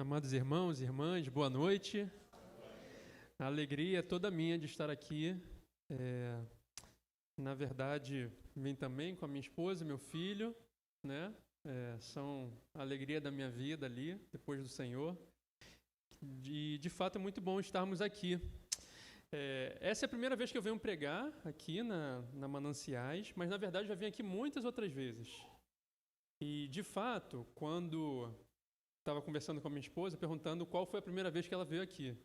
Amados irmãos e irmãs, boa noite. A alegria é toda minha de estar aqui. Na verdade, vim também com a minha esposa e meu filho, né? São a alegria da minha vida ali, depois do Senhor. E, de fato, é muito bom estarmos aqui. Essa é a primeira vez que eu venho pregar aqui na Mananciais, mas, na verdade, já vim aqui muitas outras vezes. E, de fato, quando estava conversando com a minha esposa, perguntando qual foi a primeira vez que ela veio aqui.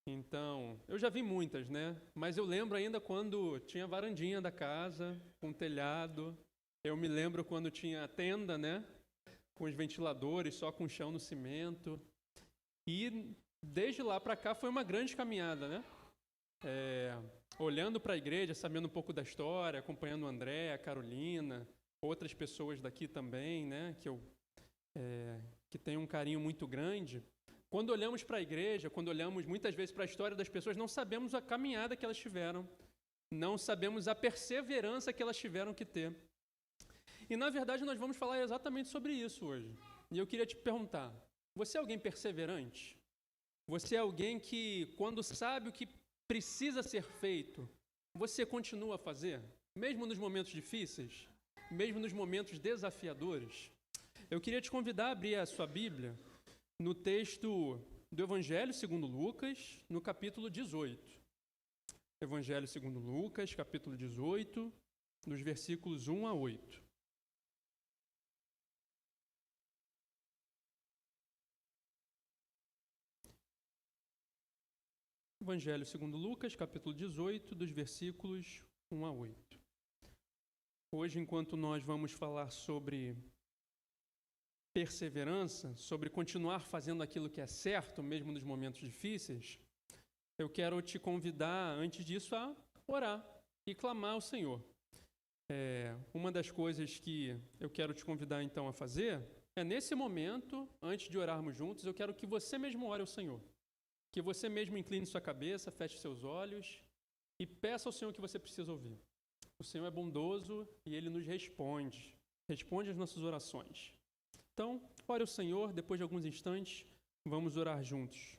Então, eu já vi muitas, né? Mas eu lembro ainda quando tinha a varandinha da casa, com telhado. Eu me lembro quando tinha a tenda, né? Com os ventiladores, só com o chão no cimento. E desde lá para cá foi uma grande caminhada, né? Olhando para a igreja, sabendo um pouco da história, acompanhando o André, a Carolina, outras pessoas daqui também, né? Que tem um carinho muito grande. Quando olhamos para a igreja, quando olhamos muitas vezes para a história das pessoas, não sabemos a caminhada que elas tiveram, não sabemos a perseverança que elas tiveram que ter. E, na verdade, nós vamos falar exatamente sobre isso hoje. E eu queria te perguntar, você é alguém perseverante? Você é alguém que, quando sabe o que precisa ser feito, você continua a fazer? Mesmo nos momentos difíceis? Mesmo nos momentos desafiadores? Eu queria te convidar a abrir a sua Bíblia no texto do Evangelho segundo Lucas, no capítulo 18. Evangelho segundo Lucas, capítulo 18, dos versículos 1 a 8. Evangelho segundo Lucas, capítulo 18, dos versículos 1 a 8. Hoje, enquanto nós vamos falar sobre perseverança, sobre continuar fazendo aquilo que é certo, mesmo nos momentos difíceis, eu quero te convidar, antes disso, a orar e clamar ao Senhor. Uma das coisas que eu quero te convidar, então, a fazer é, nesse momento, antes de orarmos juntos, eu quero que você mesmo ore ao Senhor. Que você mesmo incline sua cabeça, feche seus olhos e peça ao Senhor o que você precisa ouvir. O Senhor é bondoso e Ele nos responde às nossas orações. Então, ore ao Senhor, depois de alguns instantes, vamos orar juntos.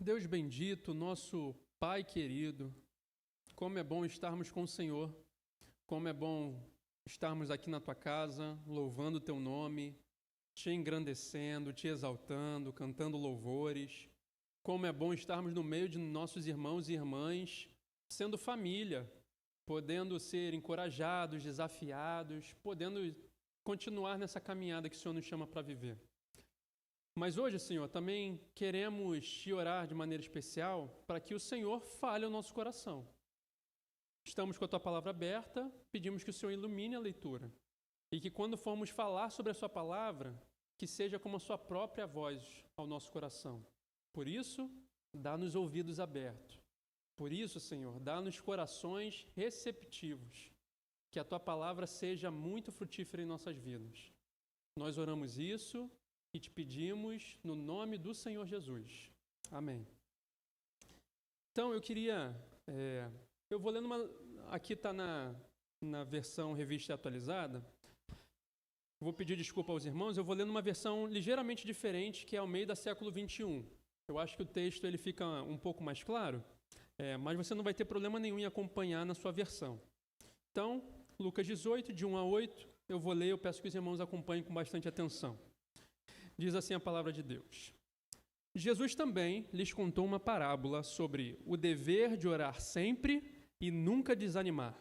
Deus bendito, nosso Pai querido, como é bom estarmos com o Senhor, como é bom estarmos aqui na Tua casa, louvando o Teu nome, Te engrandecendo, Te exaltando, cantando louvores. Como é bom estarmos no meio de nossos irmãos e irmãs, sendo família, podendo ser encorajados, desafiados, podendo continuar nessa caminhada que o Senhor nos chama para viver. Mas hoje, Senhor, também queremos te orar de maneira especial para que o Senhor fale ao nosso coração. Estamos com a Tua palavra aberta, pedimos que o Senhor ilumine a leitura e que quando formos falar sobre a Sua palavra, que seja como a Sua própria voz ao nosso coração. Por isso, dá-nos ouvidos abertos. Por isso, Senhor, dá-nos corações receptivos, que a Tua palavra seja muito frutífera em nossas vidas. Nós oramos isso e te pedimos no nome do Senhor Jesus. Amém. Então, eu queria... eu vou lendo aqui está na versão revista atualizada. Vou pedir desculpa aos irmãos. Eu vou lendo uma versão ligeiramente diferente, que é Almeida século 21. Eu acho que o texto ele fica um pouco mais claro, mas você não vai ter problema nenhum em acompanhar na sua versão. Então, Lucas 18, de 1 a 8, eu vou ler. Eu peço que os irmãos acompanhem com bastante atenção. Diz assim a palavra de Deus. Jesus também lhes contou uma parábola sobre o dever de orar sempre e nunca desanimar.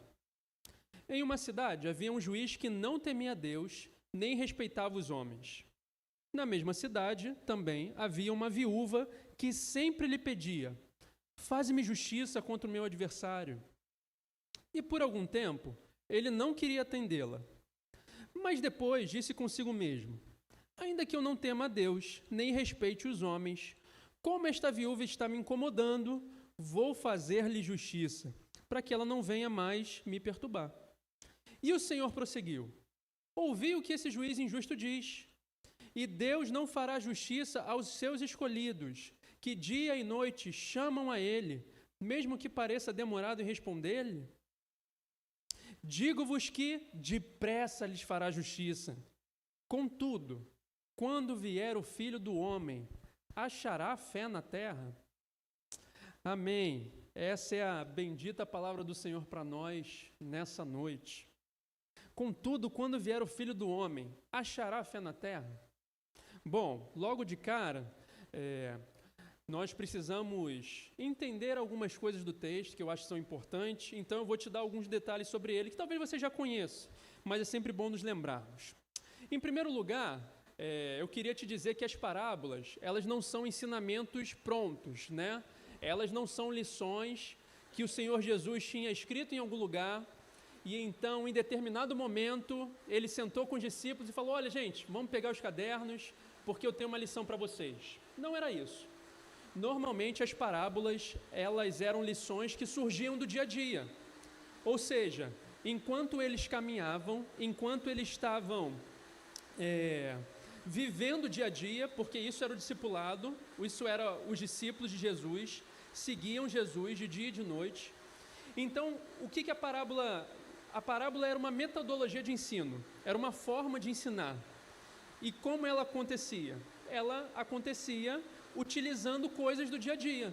Em uma cidade havia um juiz que não temia Deus, nem respeitava os homens. Na mesma cidade também havia uma viúva que sempre lhe pedia: faze-me justiça contra o meu adversário. E por algum tempo ele não queria atendê-la. Mas depois disse consigo mesmo: ainda que eu não tema a Deus, nem respeite os homens, Como esta viúva está me incomodando, vou fazer-lhe justiça, para que ela não venha mais me perturbar. E o Senhor prosseguiu: ouvi o que esse juiz injusto diz. E Deus não fará justiça aos seus escolhidos, que dia e noite chamam a Ele, mesmo que pareça demorado em responder-lhe? Digo-vos que depressa lhes fará justiça. Contudo, quando vier o Filho do Homem, achará fé na terra? Amém. Essa é a bendita palavra do Senhor para nós nessa noite. Contudo, quando vier o Filho do Homem, achará fé na terra? Bom, logo de cara, nós precisamos entender algumas coisas do texto que eu acho que são importantes, então eu vou te dar alguns detalhes sobre ele que talvez você já conheça, mas é sempre bom nos lembrarmos. Em primeiro lugar, eu queria te dizer que as parábolas, elas não são ensinamentos prontos, né? Elas não são lições que o Senhor Jesus tinha escrito em algum lugar e então, em determinado momento, ele sentou com os discípulos e falou: olha, gente, vamos pegar os cadernos, porque eu tenho uma lição para vocês. Não era isso. Normalmente, as parábolas, elas eram lições que surgiam do dia a dia. Ou seja, enquanto eles caminhavam, enquanto eles estavam vivendo o dia a dia, porque isso era o discipulado, isso era os discípulos de Jesus, seguiam Jesus de dia e de noite. Então, o que a parábola... A parábola era uma metodologia de ensino, era uma forma de ensinar. E como ela acontecia? Ela acontecia utilizando coisas do dia a dia.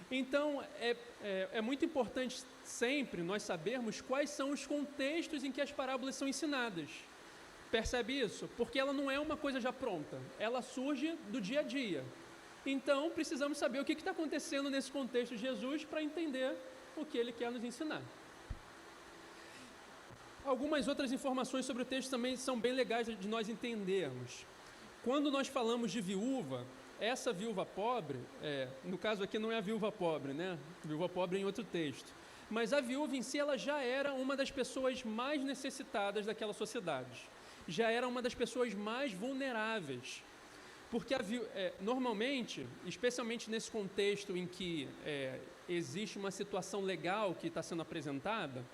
Então, é muito importante sempre nós sabermos quais são os contextos em que as parábolas são ensinadas. Percebe isso? Porque ela não é uma coisa já pronta, ela surge do dia a dia. Então, precisamos saber o que está acontecendo nesse contexto de Jesus para entender o que ele quer nos ensinar. Algumas outras informações sobre o texto também são bem legais de nós entendermos. Quando nós falamos de viúva, essa viúva pobre, no caso aqui não é a viúva pobre, né? Viúva pobre em outro texto. Mas a viúva em si, ela já era uma das pessoas mais necessitadas daquela sociedade. Já era uma das pessoas mais vulneráveis. Porque normalmente, especialmente nesse contexto em que existe uma situação legal que está sendo apresentada,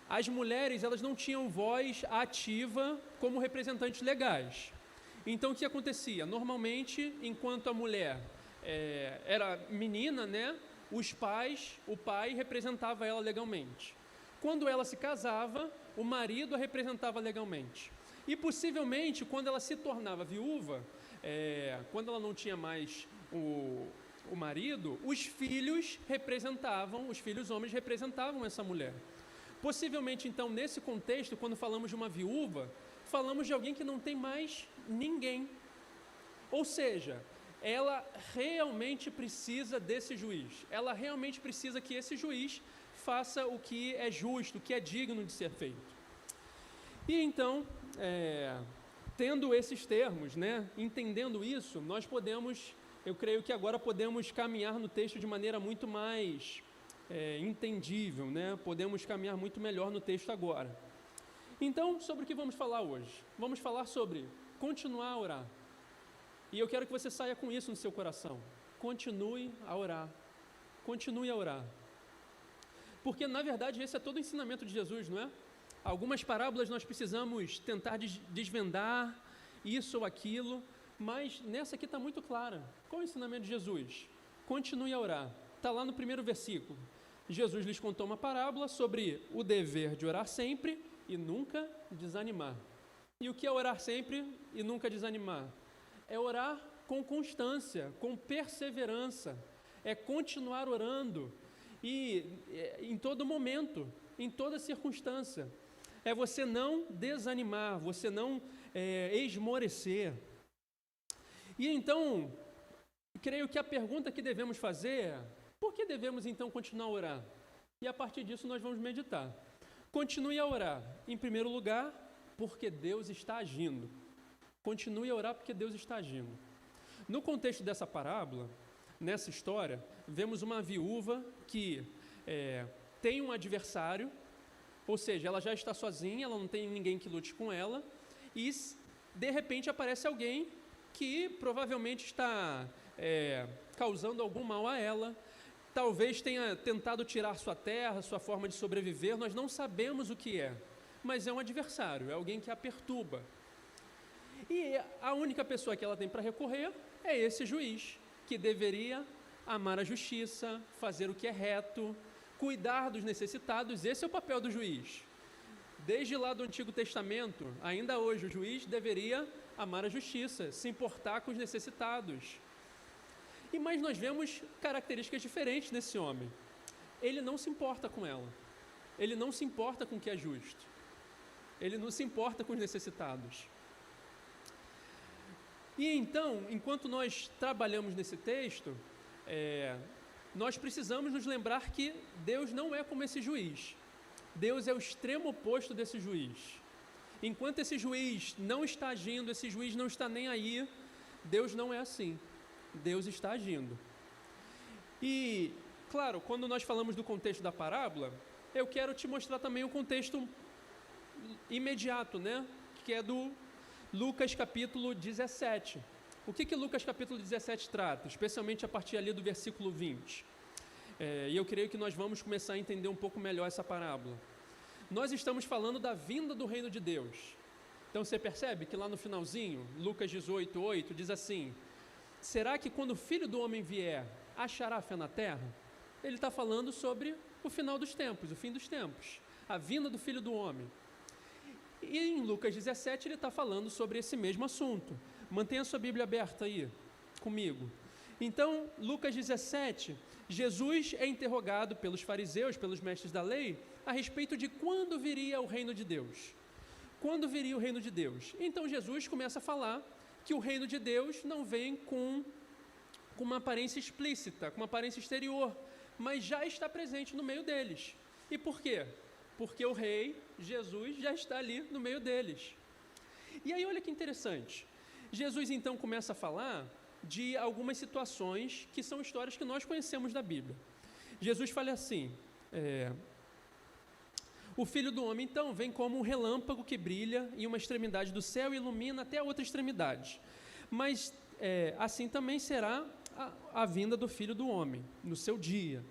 as mulheres, elas não tinham voz ativa como representantes legais. Então, o que acontecia? Normalmente, enquanto a mulher era menina, né, o pai representava ela legalmente. Quando ela se casava, o marido a representava legalmente. E, possivelmente, quando ela se tornava viúva, quando ela não tinha mais o marido, os filhos homens representavam essa mulher. Possivelmente, então, nesse contexto, quando falamos de uma viúva, falamos de alguém que não tem mais ninguém. Ou seja, ela realmente precisa desse juiz. Ela realmente precisa que esse juiz faça o que é justo, o que é digno de ser feito. E então, tendo esses termos, né, entendendo isso, nós podemos, eu creio que agora podemos caminhar no texto de maneira muito mais entendível, né? Podemos caminhar muito melhor no texto agora. Então, sobre o que vamos falar hoje? Vamos falar sobre continuar a orar. E eu quero que você saia com isso no seu coração. Continue a orar. Continue a orar. Porque, na verdade, esse é todo o ensinamento de Jesus, não é? Algumas parábolas nós precisamos tentar desvendar isso ou aquilo, mas nessa aqui está muito clara. Qual é o ensinamento de Jesus? Continue a orar. Está lá no primeiro versículo. Jesus lhes contou uma parábola sobre o dever de orar sempre e nunca desanimar. E o que é orar sempre e nunca desanimar? É orar com constância, com perseverança. É continuar orando e em todo momento, em toda circunstância. É você não desanimar, você não esmorecer. E então, creio que a pergunta que devemos fazer é: por que devemos então continuar a orar? E a partir disso nós vamos meditar. Continue a orar, em primeiro lugar, porque Deus está agindo. Continue a orar porque Deus está agindo. No contexto dessa parábola, nessa história, vemos uma viúva que tem um adversário, ou seja, ela já está sozinha, ela não tem ninguém que lute com ela, e de repente aparece alguém que provavelmente está causando algum mal a ela, talvez tenha tentado tirar sua terra, sua forma de sobreviver, nós não sabemos o que é, mas é um adversário, é alguém que a perturba. E a única pessoa que ela tem para recorrer é esse juiz, que deveria amar a justiça, fazer o que é reto, cuidar dos necessitados. Esse é o papel do juiz. Desde lá do Antigo Testamento, ainda hoje, o juiz deveria amar a justiça, se importar com os necessitados. Mas nós vemos características diferentes nesse homem. Ele não se importa com ela. Ele não se importa com o que é justo. Ele não se importa com os necessitados. E então, enquanto nós trabalhamos nesse texto, nós precisamos nos lembrar que Deus não é como esse juiz. Deus é o extremo oposto desse juiz. Enquanto esse juiz não está agindo, esse juiz não está nem aí, Deus não é assim. Deus está agindo. E, claro, quando nós falamos do contexto da parábola, eu quero te mostrar também o contexto imediato, né? Que é do Lucas capítulo 17. O que Lucas capítulo 17 trata? Especialmente a partir ali do versículo 20. E eu creio que nós vamos começar a entender um pouco melhor essa parábola. Nós estamos falando da vinda do reino de Deus. Então você percebe que lá no finalzinho, Lucas 18, 8, diz assim: será que quando o Filho do Homem vier, achará fé na terra? Ele está falando sobre o final dos tempos, o fim dos tempos, a vinda do Filho do Homem. E em Lucas 17 ele está falando sobre esse mesmo assunto. Mantenha sua Bíblia aberta aí, comigo. Então, Lucas 17, Jesus é interrogado pelos fariseus, pelos mestres da lei, a respeito de quando viria o reino de Deus. Quando viria o reino de Deus? Então Jesus começa a falar que o reino de Deus não vem com uma aparência explícita, com uma aparência exterior, mas já está presente no meio deles. E por quê? Porque o rei, Jesus, já está ali no meio deles. E aí olha que interessante, Jesus então começa a falar de algumas situações que são histórias que nós conhecemos da Bíblia. Jesus fala assim, o Filho do Homem então vem como um relâmpago que brilha em uma extremidade do céu e ilumina até a outra extremidade. Mas assim também será a vinda do Filho do Homem, no seu dia.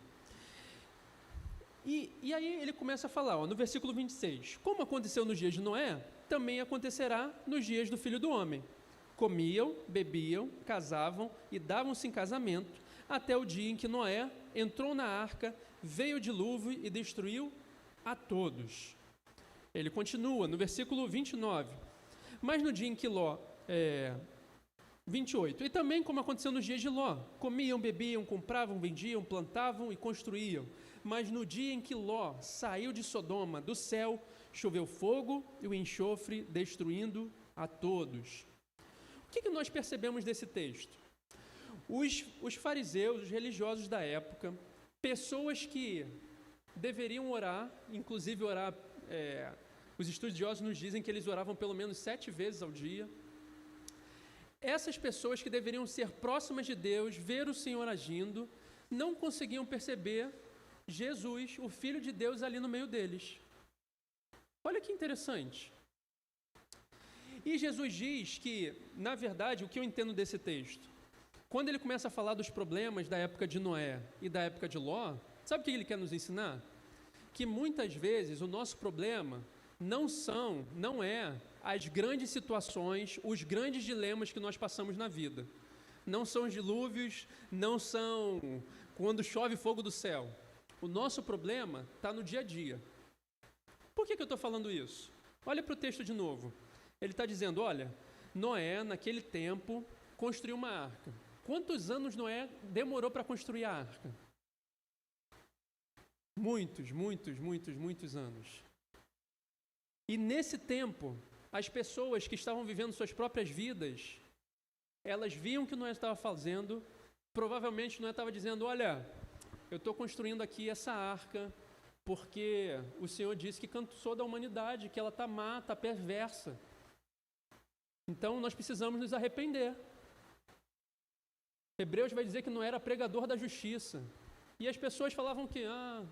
E aí ele começa a falar, no versículo 26, como aconteceu nos dias de Noé, também acontecerá nos dias do Filho do Homem. Comiam, bebiam, casavam e davam-se em casamento, até o dia em que Noé entrou na arca, veio o dilúvio e destruiu a todos. Ele continua, no versículo 29, mas no dia em que Ló... 28, e também como aconteceu nos dias de Ló, comiam, bebiam, compravam, vendiam, plantavam e construíam. Mas no dia em que Ló saiu de Sodoma, do céu, choveu fogo e o enxofre, destruindo a todos. O que nós percebemos desse texto? Os fariseus, os religiosos da época, pessoas que deveriam orar, inclusive orar, os estudiosos nos dizem que eles oravam pelo menos 7 vezes ao dia. Essas pessoas que deveriam ser próximas de Deus, ver o Senhor agindo, não conseguiam perceber Jesus, o Filho de Deus, ali no meio deles. Olha que interessante. E Jesus diz que, na verdade, o que eu entendo desse texto, quando ele começa a falar dos problemas da época de Noé e da época de Ló, sabe o que ele quer nos ensinar? Que muitas vezes o nosso problema não é as grandes situações, os grandes dilemas que nós passamos na vida. Não são os dilúvios, não são quando chove fogo do céu. O nosso problema está no dia a dia. Por que eu estou falando isso? Olha para o texto de novo. Ele está dizendo, olha, Noé, naquele tempo, construiu uma arca. Quantos anos Noé demorou para construir a arca? Muitos anos. E nesse tempo, as pessoas que estavam vivendo suas próprias vidas, elas viam o que Noé estava fazendo, provavelmente Noé estava dizendo, olha, eu estou construindo aqui essa arca, porque o Senhor disse que cansou da humanidade, que ela está má, está perversa. Então, nós precisamos nos arrepender. Hebreus vai dizer que Noé era pregador da justiça. E as pessoas falavam que,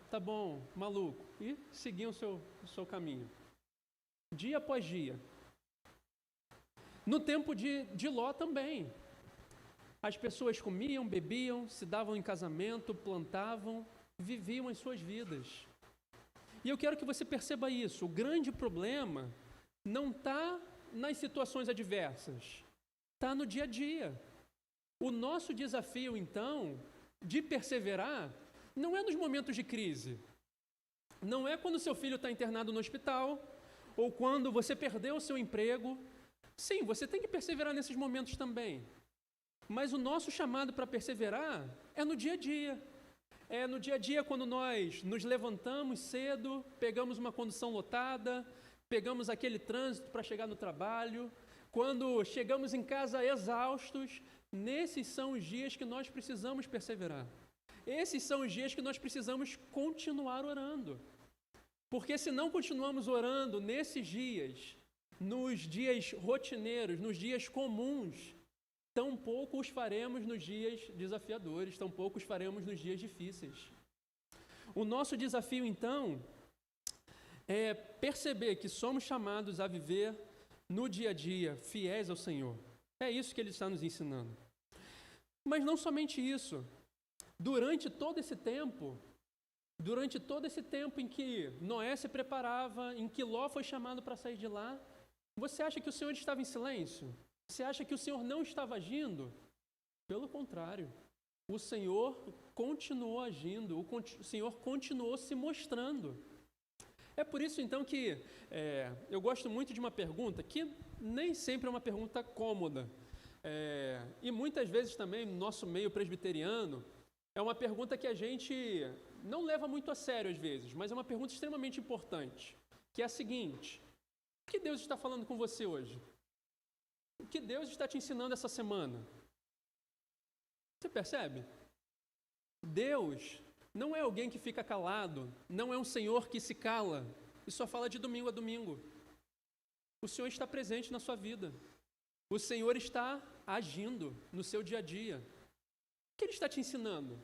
tá bom, maluco, e seguiam o seu caminho. Dia após dia. No tempo de Ló também. As pessoas comiam, bebiam, se davam em casamento, plantavam, viviam as suas vidas. E eu quero que você perceba isso. O grande problema não está nas situações adversas, está no dia a dia. O nosso desafio, então, de perseverar, não é nos momentos de crise. Não é quando seu filho está internado no hospital, ou quando você perdeu o seu emprego. Sim, você tem que perseverar nesses momentos também. Mas o nosso chamado para perseverar é no dia a dia. É no dia a dia quando nós nos levantamos cedo, pegamos uma condução lotada, pegamos aquele trânsito para chegar no trabalho, quando chegamos em casa exaustos. Nesses são os dias que nós precisamos perseverar. Esses são os dias que nós precisamos continuar orando. Porque se não continuamos orando nesses dias, nos dias rotineiros, nos dias comuns, tampouco os faremos nos dias desafiadores, tampouco os faremos nos dias difíceis. O nosso desafio, então, é perceber que somos chamados a viver no dia a dia, fiéis ao Senhor. É isso que Ele está nos ensinando. Mas não somente isso. Durante todo esse tempo em que Noé se preparava, em que Ló foi chamado para sair de lá, você acha que o Senhor estava em silêncio? Você acha que o Senhor não estava agindo? Pelo contrário, o Senhor continuou agindo, o Senhor continuou se mostrando. É por isso, então, que eu gosto muito de uma pergunta que nem sempre é uma pergunta cômoda. E muitas vezes também, no nosso meio presbiteriano, é uma pergunta que a gente não leva muito a sério às vezes, mas é uma pergunta extremamente importante, que é a seguinte: o que Deus está falando com você hoje? O que Deus está te ensinando essa semana? Você percebe? Deus não é alguém que fica calado, não é um Senhor que se cala e só fala de domingo a domingo. O Senhor está presente na sua vida. O Senhor está agindo no seu dia a dia. O que Ele está te ensinando?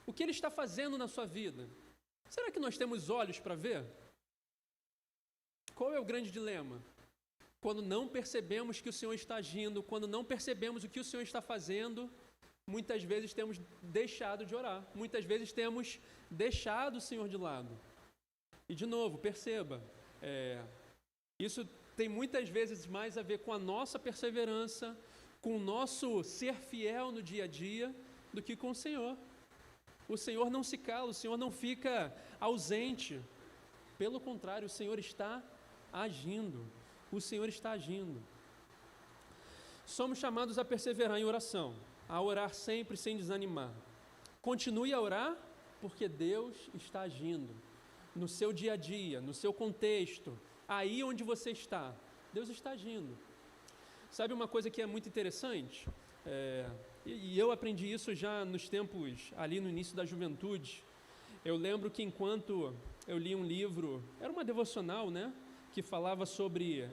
O que Ele está fazendo na sua vida? Será que nós temos olhos para ver? Qual é o grande dilema? Quando não percebemos que o Senhor está agindo, quando não percebemos o que o Senhor está fazendo, muitas vezes temos deixado de orar, muitas vezes temos deixado o Senhor de lado. E de novo, perceba, isso tem muitas vezes mais a ver com a nossa perseverança, com o nosso ser fiel no dia a dia, do que com o Senhor. O Senhor não se cala, o Senhor não fica ausente. Pelo contrário, o Senhor está agindo. O Senhor está agindo. Somos chamados a perseverar em oração, a orar sempre sem desanimar. Continue a orar, porque Deus está agindo. No seu dia a dia, no seu contexto, aí onde você está, Deus está agindo. Sabe uma coisa que é muito interessante? E eu aprendi isso já nos tempos, ali no início da juventude. Eu lembro que enquanto eu li um livro, era uma devocional, né? Que falava sobre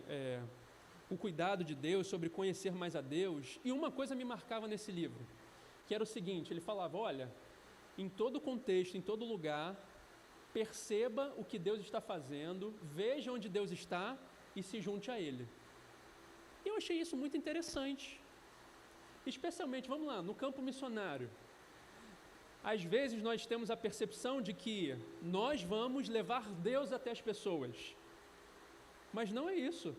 o cuidado de Deus, sobre conhecer mais a Deus. E uma coisa me marcava nesse livro, que era o seguinte: ele falava, olha, em todo contexto, em todo lugar, perceba o que Deus está fazendo, veja onde Deus está e se junte a Ele. E eu achei isso muito interessante. Especialmente, vamos lá, no campo missionário. Às vezes nós temos a percepção de que nós vamos levar Deus até as pessoas. Mas não é isso.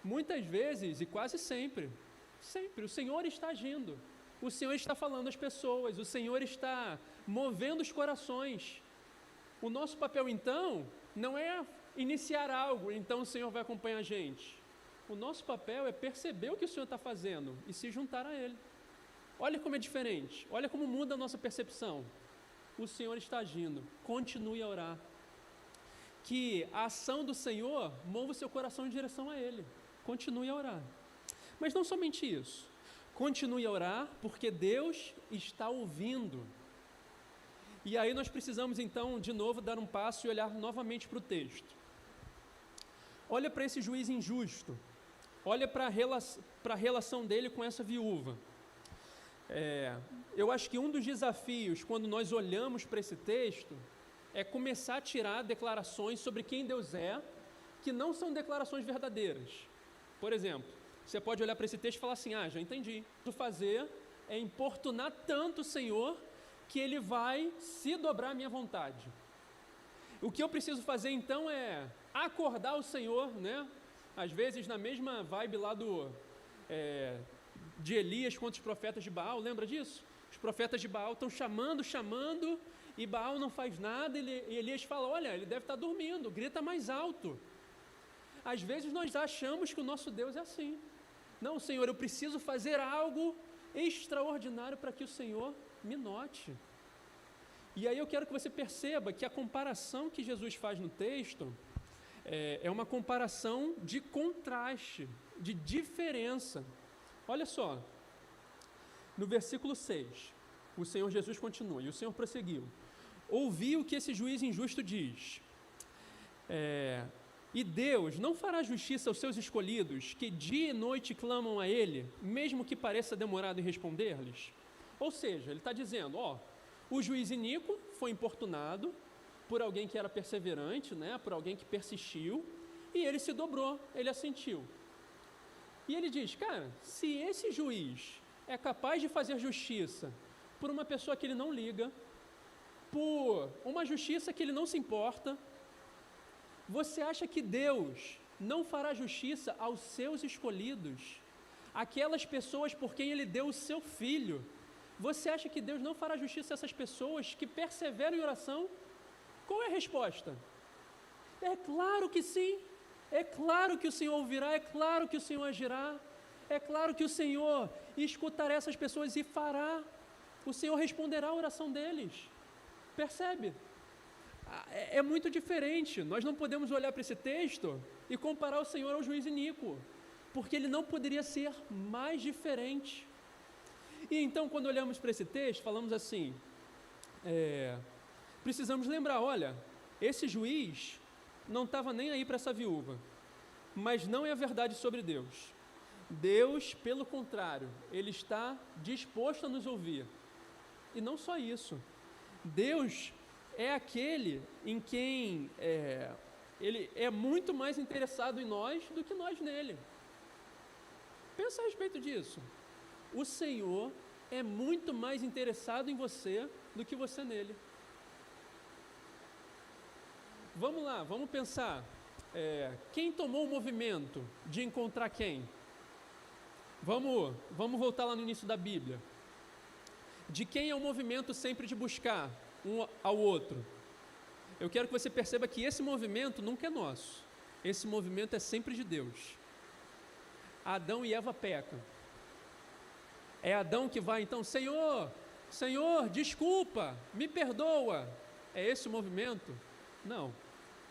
Muitas vezes, e quase sempre, o Senhor está agindo. O Senhor está falando às pessoas, o Senhor está movendo os corações. O nosso papel, então, não é iniciar algo, então o Senhor vai acompanhar a gente. O nosso papel é perceber o que o Senhor está fazendo e se juntar a Ele. Olha como é diferente, olha como muda a nossa percepção. O Senhor está agindo, continue a orar. Que a ação do Senhor mova o seu coração em direção a Ele. Continue a orar. Mas não somente isso. Continue a orar porque Deus está ouvindo. E aí nós precisamos então, de novo, dar um passo e olhar novamente para o texto. Olha para esse juiz injusto. Olha para a relação dele com essa viúva. Eu acho que um dos desafios, quando nós olhamos para esse texto, é começar a tirar declarações sobre quem Deus é, que não são declarações verdadeiras. Por exemplo, Você pode olhar para esse texto e falar assim, já entendi. O que fazer é importunar tanto o Senhor que Ele vai se dobrar à minha vontade. O que eu preciso fazer então é acordar o Senhor, né? Às vezes na mesma vibe lá de Elias contra os profetas de Baal, lembra disso? Os profetas de Baal estão chamando, e Baal não faz nada, e Elias fala, olha, ele deve estar dormindo, grita mais alto. Às vezes nós achamos que o nosso Deus é assim. Não, Senhor, eu preciso fazer algo extraordinário para que o Senhor me note. E aí eu quero que você perceba que a comparação que Jesus faz no texto é uma comparação de contraste, de diferença. Olha só, no versículo 6, o Senhor Jesus continua, e o Senhor prosseguiu. Ouvi o que esse juiz injusto diz. E Deus não fará justiça aos seus escolhidos, que dia e noite clamam a Ele, mesmo que pareça demorado em responder-lhes? Ou seja, ele está dizendo, o juiz iníquo foi importunado por alguém que era perseverante, né, por alguém que persistiu, e ele se dobrou, ele assentiu. E ele diz, cara, se esse juiz é capaz de fazer justiça por uma pessoa que ele não liga, por uma justiça que ele não se importa, você acha que Deus não fará justiça aos seus escolhidos, aquelas pessoas por quem Ele deu o seu Filho? Você acha que Deus não fará justiça a essas pessoas que perseveram em oração? Qual é a resposta? É claro que sim, é claro que o Senhor ouvirá, é claro que o Senhor agirá, é claro que o Senhor escutará essas pessoas e fará, o Senhor responderá a oração deles. Percebe? É muito diferente. Nós não podemos olhar para esse texto e comparar o Senhor ao juiz iníquo, porque ele não poderia ser mais diferente. E então, quando olhamos para esse texto, falamos assim, precisamos lembrar, olha, esse juiz não estava nem aí para essa viúva, mas não é a verdade sobre Deus. Deus, pelo contrário, Ele está disposto a nos ouvir. E não só isso, Deus é aquele em quem Ele é muito mais interessado em nós do que nós nele. Pensa a respeito disso. O Senhor é muito mais interessado em você do que você nele. Vamos lá, vamos pensar. Quem tomou o movimento de encontrar quem? Vamos voltar lá no início da Bíblia. De quem é o movimento sempre de buscar um ao outro? Eu quero que você perceba que esse movimento nunca é nosso. Esse movimento é sempre de Deus. Adão e Eva pecam. É Adão que vai então, Senhor, desculpa, me perdoa. É esse o movimento? Não.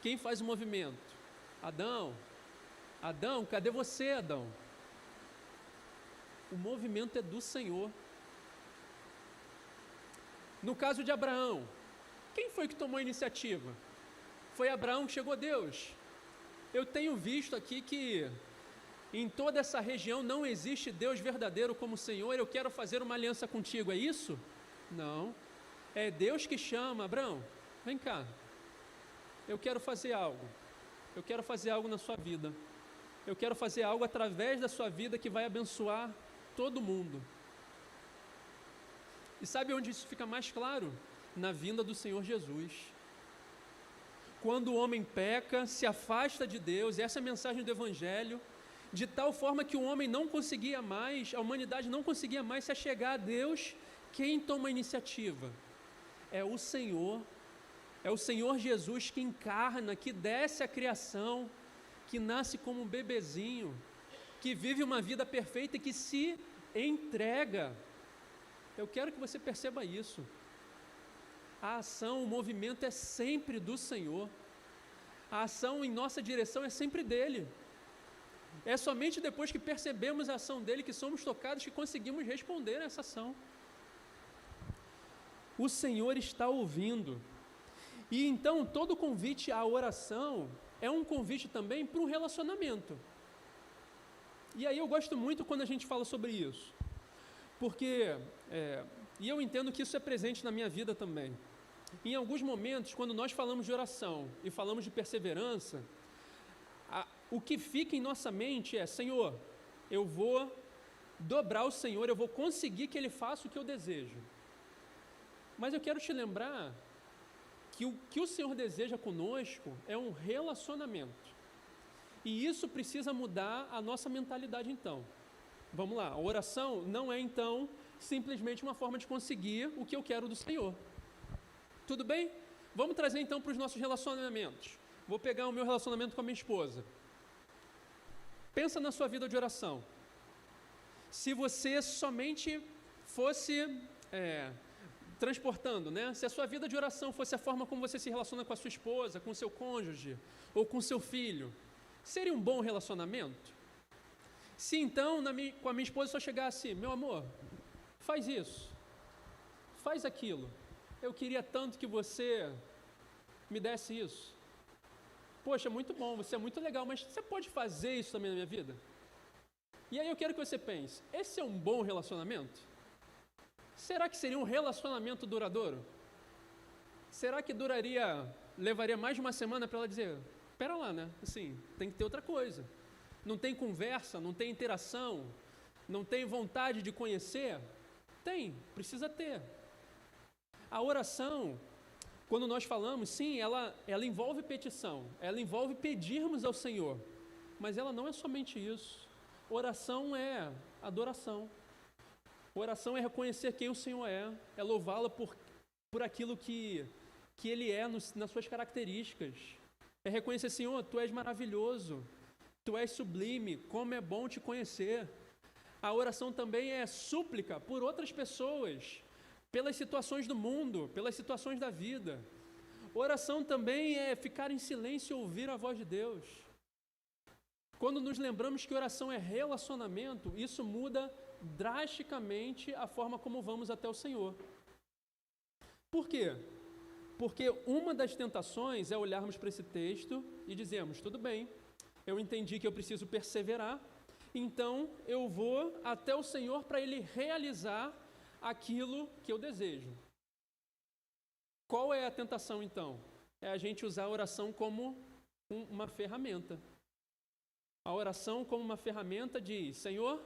Quem faz o movimento? Adão, cadê você, Adão? O movimento é do Senhor. No caso de Abraão, quem foi que tomou a iniciativa? Foi Abraão que chegou a Deus. Eu tenho visto aqui que em toda essa região não existe Deus verdadeiro como o Senhor, eu quero fazer uma aliança contigo, é isso? Não. É Deus que chama, Abraão, vem cá. Eu quero fazer algo. Eu quero fazer algo na sua vida. Eu quero fazer algo através da sua vida que vai abençoar todo mundo. E sabe onde isso fica mais claro? Na vinda do Senhor Jesus. Quando o homem peca, se afasta de Deus, essa é a mensagem do Evangelho, de tal forma que o homem não conseguia mais, a humanidade não conseguia mais se achegar a Deus. Quem toma a iniciativa? É o Senhor Jesus que encarna, que desce à criação, que nasce como um bebezinho, que vive uma vida perfeita e que se entrega. Eu quero que você perceba isso. A ação, o movimento é sempre do Senhor. A ação em nossa direção é sempre dele. É somente depois que percebemos a ação dele, que somos tocados, que conseguimos responder a essa ação. O Senhor está ouvindo. E então todo convite à oração é um convite também para um relacionamento. E aí eu gosto muito quando a gente fala sobre isso. Porque, e eu entendo que isso é presente na minha vida também. Em alguns momentos, quando nós falamos de oração e falamos de perseverança, o que fica em nossa mente é, Senhor, eu vou dobrar o Senhor, eu vou conseguir que Ele faça o que eu desejo. Mas eu quero te lembrar que o que o Senhor deseja conosco é um relacionamento. E isso precisa mudar a nossa mentalidade então. Vamos lá, a oração não é então simplesmente uma forma de conseguir o que eu quero do Senhor. Tudo bem? Vamos trazer então para os nossos relacionamentos. Vou pegar o meu relacionamento com a minha esposa. Pensa na sua vida de oração. Se você somente fosse transportando, né? Se a sua vida de oração fosse a forma como você se relaciona com a sua esposa, com o seu cônjuge ou com o seu filho, seria um bom relacionamento? Se então com a minha esposa só chegasse, meu amor, faz isso, faz aquilo, eu queria tanto que você me desse isso. Poxa, muito bom, você é muito legal, mas você pode fazer isso também na minha vida? E aí eu quero que você pense, esse é um bom relacionamento? Será que seria um relacionamento duradouro? Será que levaria mais de uma semana para ela dizer, espera lá, né? Assim, tem que ter outra coisa. Não tem conversa, não tem interação, não tem vontade de conhecer? Tem, precisa ter. A oração, quando nós falamos, sim, ela envolve petição, ela envolve pedirmos ao Senhor, mas ela não é somente isso. Oração é adoração. Oração é reconhecer quem o Senhor é louvá-lo por aquilo que Ele é nas suas características. É reconhecer, Senhor, Tu és maravilhoso, Tu és sublime, como é bom Te conhecer. A oração também é súplica por outras pessoas, pelas situações do mundo, pelas situações da vida. Oração também é ficar em silêncio e ouvir a voz de Deus. Quando nos lembramos que oração é relacionamento, isso muda drasticamente a forma como vamos até o Senhor. Por quê? Porque uma das tentações é olharmos para esse texto e dizermos, tudo bem, eu entendi que eu preciso perseverar, então eu vou até o Senhor para Ele realizar aquilo que eu desejo. Qual é a tentação então? É a gente usar a oração como uma ferramenta. A oração como uma ferramenta de, Senhor,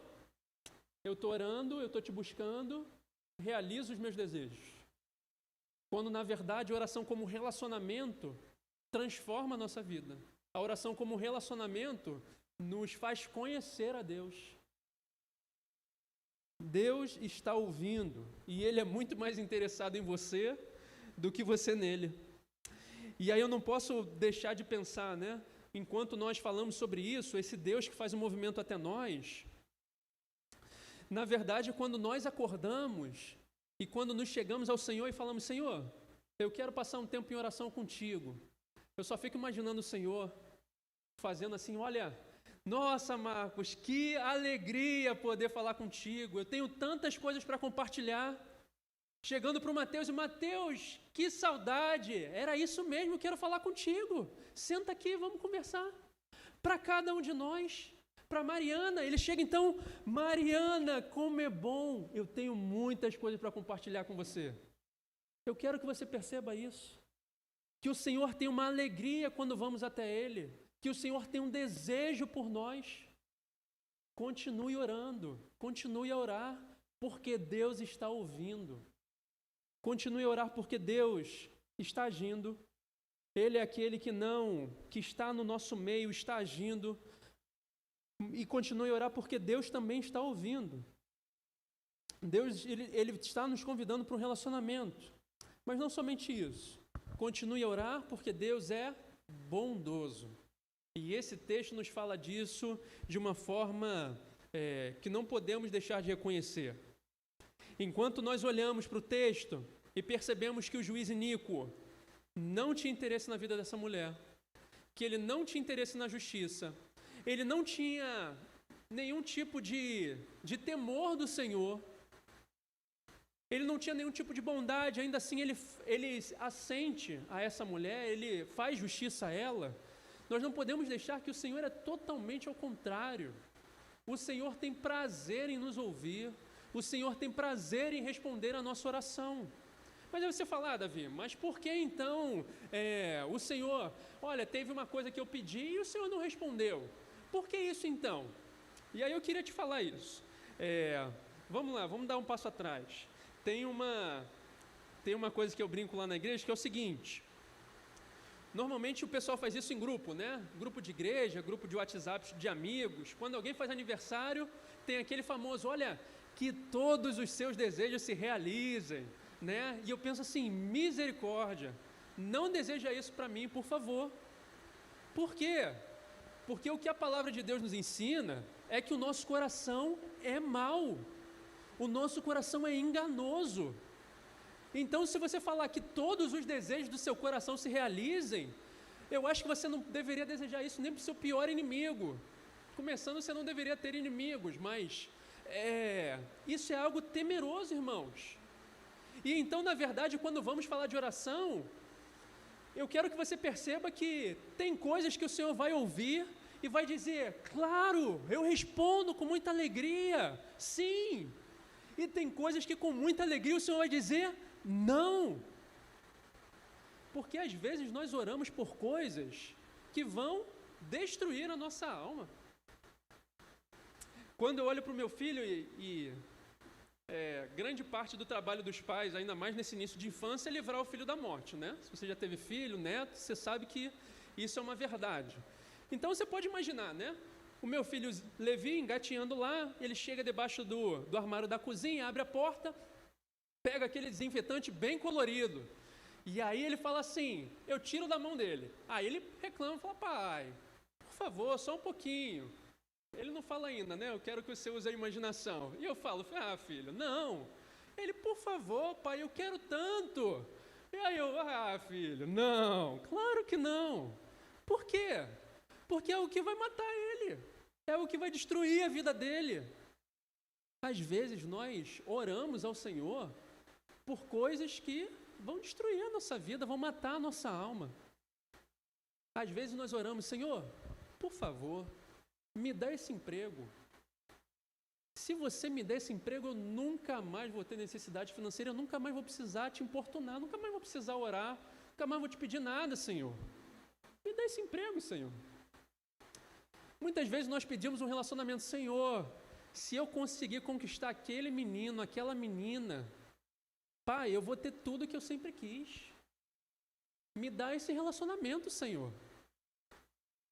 eu estou orando, eu estou Te buscando, realizo os meus desejos. Quando, na verdade, a oração como relacionamento transforma a nossa vida. A oração como relacionamento nos faz conhecer a Deus. Deus está ouvindo e Ele é muito mais interessado em você do que você nele. E aí eu não posso deixar de pensar, né? Enquanto nós falamos sobre isso, esse Deus que faz um movimento até nós, na verdade, quando nós acordamos e quando nos chegamos ao Senhor e falamos, Senhor, eu quero passar um tempo em oração contigo. Eu só fico imaginando o Senhor fazendo assim, olha, nossa Marcos, que alegria poder falar contigo. Eu tenho tantas coisas para compartilhar. Chegando para o Mateus, e Mateus, que saudade, era isso mesmo, eu quero falar contigo. Senta aqui, vamos conversar. Para cada um de nós, para Mariana, ele chega então, Mariana, como é bom, eu tenho muitas coisas para compartilhar com você. Eu quero que você perceba isso, que o Senhor tem uma alegria quando vamos até Ele, que o Senhor tem um desejo por nós. Continue orando, continue a orar, porque Deus está ouvindo. Continue a orar porque Deus está agindo. Ele é aquele que está no nosso meio, está agindo. E continue a orar porque Deus também está ouvindo. Deus, ele está nos convidando para um relacionamento. Mas não somente isso. Continue a orar porque Deus é bondoso. E esse texto nos fala disso de uma forma que não podemos deixar de reconhecer. Enquanto nós olhamos para o texto e percebemos que o juiz iníquo não tinha interesse na vida dessa mulher, que ele não tinha interesse na justiça, ele não tinha nenhum tipo de temor do Senhor, ele não tinha nenhum tipo de bondade, ainda assim ele assente a essa mulher, ele faz justiça a ela. Nós não podemos deixar que o Senhor é totalmente ao contrário. O Senhor tem prazer em nos ouvir, o Senhor tem prazer em responder a nossa oração. Mas aí você fala, Davi, mas por que então o Senhor, olha, teve uma coisa que eu pedi e o Senhor não respondeu? Por que isso então? E aí eu queria te falar isso. Vamos lá, vamos dar um passo atrás. Tem uma coisa que eu brinco lá na igreja, que é o seguinte: normalmente o pessoal faz isso em grupo, né? Grupo de igreja, grupo de WhatsApp de amigos. Quando alguém faz aniversário, tem aquele famoso, olha, que todos os seus desejos se realizem, né? E eu penso assim, misericórdia, não deseja isso para mim, por favor. Por quê? Porque o que a palavra de Deus nos ensina é que o nosso coração é mau, o nosso coração é enganoso. Então, se você falar que todos os desejos do seu coração se realizem, eu acho que você não deveria desejar isso nem para o seu pior inimigo. Começando, você não deveria ter inimigos, mas isso é algo temeroso, irmãos. E então, na verdade, quando vamos falar de oração, eu quero que você perceba que tem coisas que o Senhor vai ouvir e vai dizer, claro, eu respondo com muita alegria, sim. E tem coisas que com muita alegria o Senhor vai dizer, não. Porque às vezes nós oramos por coisas que vão destruir a nossa alma. Quando eu olho para o meu filho grande parte do trabalho dos pais, ainda mais nesse início de infância, é livrar o filho da morte, né? Se você já teve filho, neto, você sabe que isso é uma verdade. Então você pode imaginar, né? O meu filho Levi, engatinhando lá, ele chega debaixo do armário da cozinha, abre a porta, pega aquele desinfetante bem colorido, e aí ele fala assim, eu tiro da mão dele. Aí ele reclama, fala, pai, por favor, só um pouquinho. Ele não fala ainda, né? Eu quero que você use a imaginação. E eu falo, filho, não. Ele, por favor, pai, eu quero tanto. E aí eu, filho, não, claro que não. Por quê? Porque é o que vai matar ele. É o que vai destruir a vida dele. Às vezes nós oramos ao Senhor por coisas que vão destruir a nossa vida, vão matar a nossa alma. Às vezes nós oramos, Senhor, por favor, me dá esse emprego. Se você me der esse emprego, eu nunca mais vou ter necessidade financeira, eu nunca mais vou precisar te importunar, nunca mais vou precisar orar, nunca mais vou te pedir nada, Senhor. Me dá esse emprego, Senhor. Muitas vezes nós pedimos um relacionamento, Senhor, se eu conseguir conquistar aquele menino, aquela menina, pai, eu vou ter tudo que eu sempre quis. Me dá esse relacionamento, Senhor.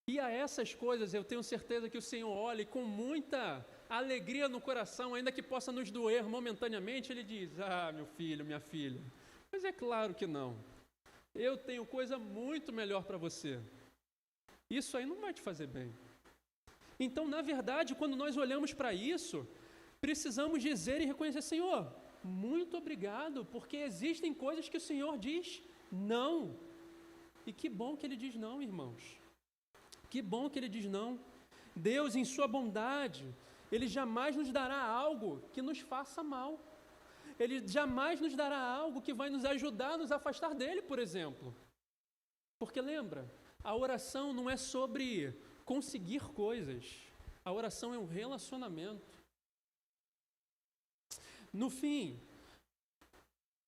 E a essas coisas eu tenho certeza que o Senhor olha e com muita alegria no coração, ainda que possa nos doer momentaneamente, Ele diz, meu filho, minha filha, mas é claro que não. Eu tenho coisa muito melhor para você. Isso aí não vai te fazer bem. Então, na verdade, quando nós olhamos para isso, precisamos dizer e reconhecer, Senhor, muito obrigado, porque existem coisas que o Senhor diz não. E que bom que Ele diz não, irmãos. Que bom que Ele diz não. Deus, em sua bondade, Ele jamais nos dará algo que nos faça mal. Ele jamais nos dará algo que vai nos ajudar a nos afastar dEle, por exemplo. Porque lembra, a oração não é sobre conseguir coisas. A oração é um relacionamento. No fim,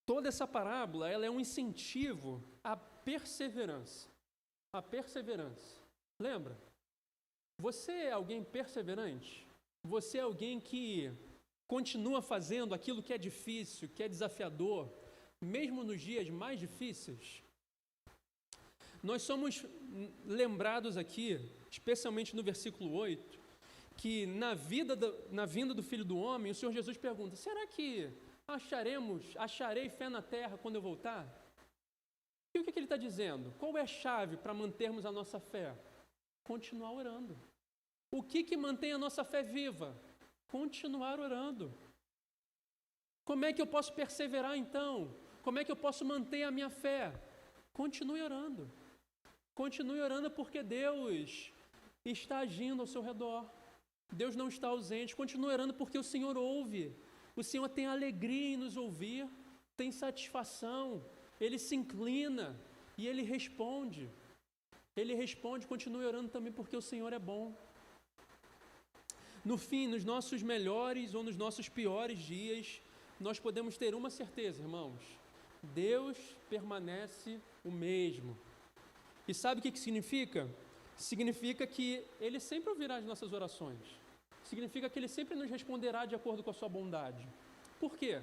toda essa parábola, ela é um incentivo à perseverança. A perseverança. Lembra? Você é alguém perseverante? Você é alguém que continua fazendo aquilo que é difícil, que é desafiador, mesmo nos dias mais difíceis? Nós somos lembrados aqui, especialmente no versículo 8, que na vinda do Filho do Homem, o Senhor Jesus pergunta, será que acharei fé na terra quando eu voltar? E o que ele está dizendo? Qual é a chave para mantermos a nossa fé? Continuar orando. O que mantém a nossa fé viva? Continuar orando. Como é que eu posso perseverar então? Como é que eu posso manter a minha fé? Continue orando. Continue orando porque Deus está agindo ao seu redor. Deus não está ausente. Continue orando porque o Senhor ouve. O Senhor tem alegria em nos ouvir, tem satisfação. Ele se inclina e Ele responde. Ele responde, continue orando também porque o Senhor é bom. No fim, nos nossos melhores ou nos nossos piores dias, nós podemos ter uma certeza, irmãos. Deus permanece o mesmo. E sabe o que significa? Significa que Ele sempre ouvirá as nossas orações. significa que Ele sempre nos responderá de acordo com a sua bondade. Por quê?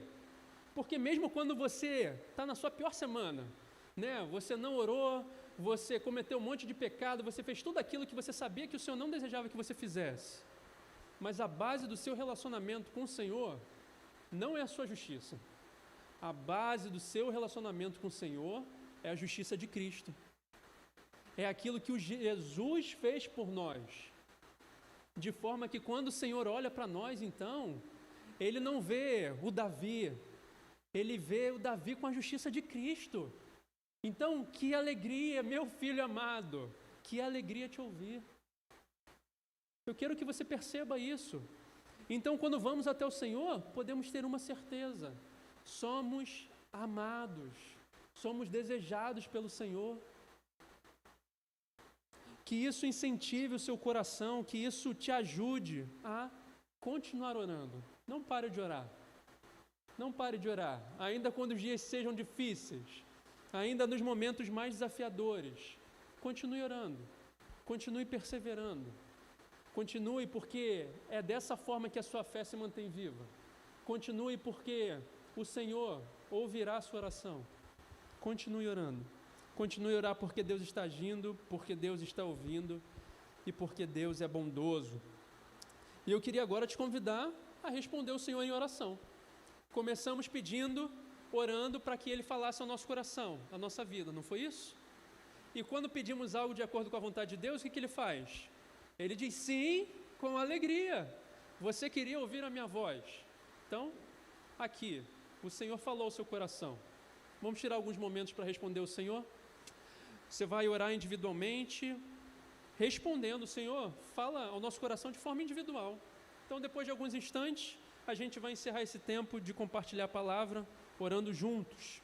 Porque mesmo quando você está na sua pior semana, né? Você não orou, você cometeu um monte de pecado, você fez tudo aquilo que você sabia que o Senhor não desejava que você fizesse. Mas a base do seu relacionamento com o Senhor não é a sua justiça. A base do seu relacionamento com o Senhor é a justiça de Cristo. É aquilo que o Jesus fez por nós. De forma que quando o Senhor olha para nós, então, Ele não vê o Davi, Ele vê o Davi com a justiça de Cristo. Então, que alegria, meu filho amado, que alegria te ouvir. Eu quero que você perceba isso. Então, quando vamos até o Senhor, podemos ter uma certeza: somos amados, somos desejados pelo Senhor. Que isso incentive o seu coração, que isso te ajude a continuar orando. Não pare de orar. Não pare de orar, ainda quando os dias sejam difíceis, ainda nos momentos mais desafiadores. Continue orando, continue perseverando. Continue, porque é dessa forma que a sua fé se mantém viva. Continue, porque o Senhor ouvirá a sua oração. Continue orando. Continue a orar, porque Deus está agindo, porque Deus está ouvindo e porque Deus é bondoso. E eu queria agora te convidar a responder o Senhor em oração. Começamos pedindo, orando para que Ele falasse ao nosso coração, à nossa vida, não foi isso? E quando pedimos algo de acordo com a vontade de Deus, o que Ele faz? Ele diz sim, com alegria. Você queria ouvir a minha voz. Então, aqui, o Senhor falou ao seu coração. Vamos tirar alguns momentos para responder ao Senhor? Você vai orar individualmente, respondendo: Senhor, fala ao nosso coração de forma individual. Então, depois de alguns instantes, a gente vai encerrar esse tempo de compartilhar a palavra, orando juntos.